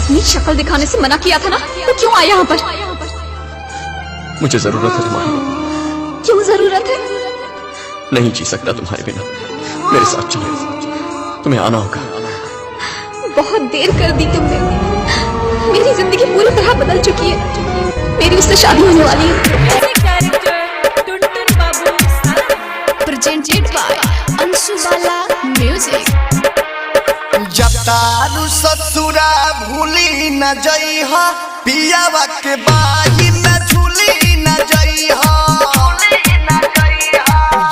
अपनी शक्ल दिखाने से मना किया था ना, तो क्यों आया यहाँ पर? मुझे जरूरत है तुम्हारी। क्यों जरूरत है? नहीं जी सकता तुम्हारे बिना। मेरे साथ चलो, तुम्हें आना होगा। बहुत देर कर दी तुमने। मेरी जिंदगी पूरी तरह बदल चुकी है। मेरी उससे शादी होने वाली है। Presented by Anshubala music. जब तारू ससुरा भूली न जइहा, पियावा के बाही न झूली न जइहा।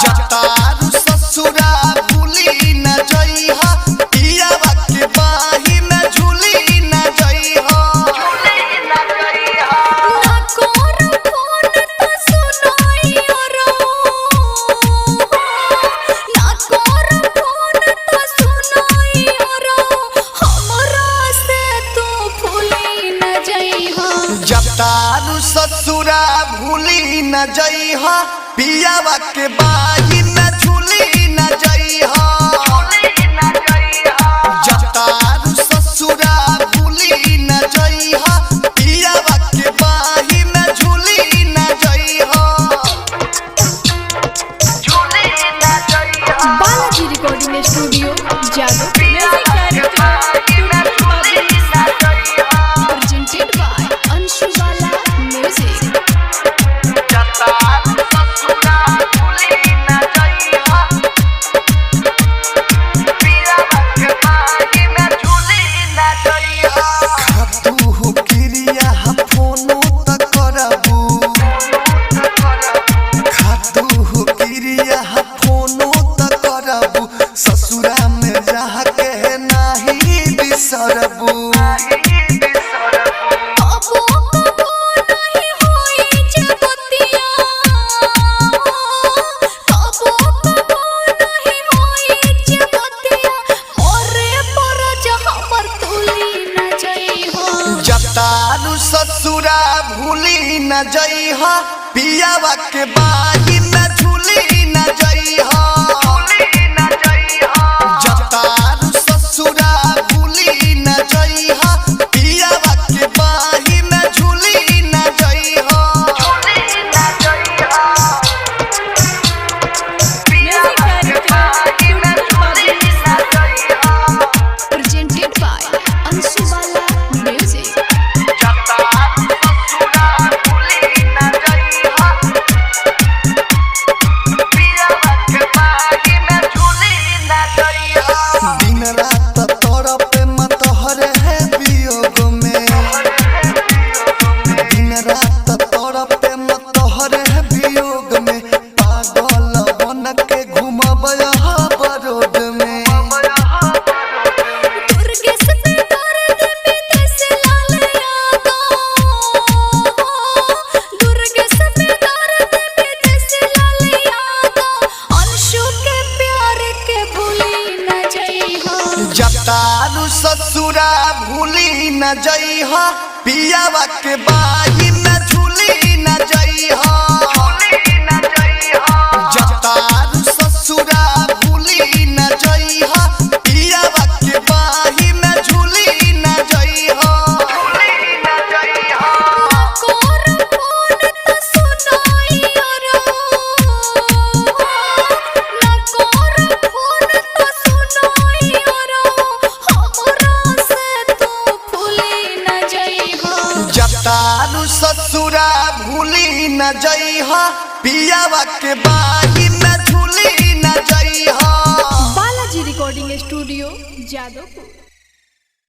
जब तारू ससुरा भूली न जइहा, पियावा के बाही न झूली न जइहा। जब तारू ससुरा भूली न जइहा, पियावा के बाही न झूली न जइहा। जब तारू ससुरा भूली न जइहा, पियावा के बाही न झूली न जइहा। बालाजी रिकॉर्डिंग स्टूडियो जादू। Presented by Anshubala music. ससुरा में रह के नहीं बिसरबू। जब तारू ससुरा भूली न जइहा, पियावा के बाही न झूली न जइहा। जब तारू ससुरा भूली न जइहा, पियावा के बाही न झूली न जइहा। Presented by Anshubala music. दिन रात तड़पे मत हरे है वियोग में। दिन रात तड़पे मत हरे है वियोग में। पागल बन के घूमब बरोड में। जब तारू ससुरा भूली न जइहा, पियावा के बाही न झूली न जइहा। जब तारू ससुरा भूली न जइहा, पियावा के बाही न झूली न जइहा। जब तारू ससुरा भूली न जइहा, पियावा के बाही न झूली न जइहा। Balaji recording studio Jadavpur.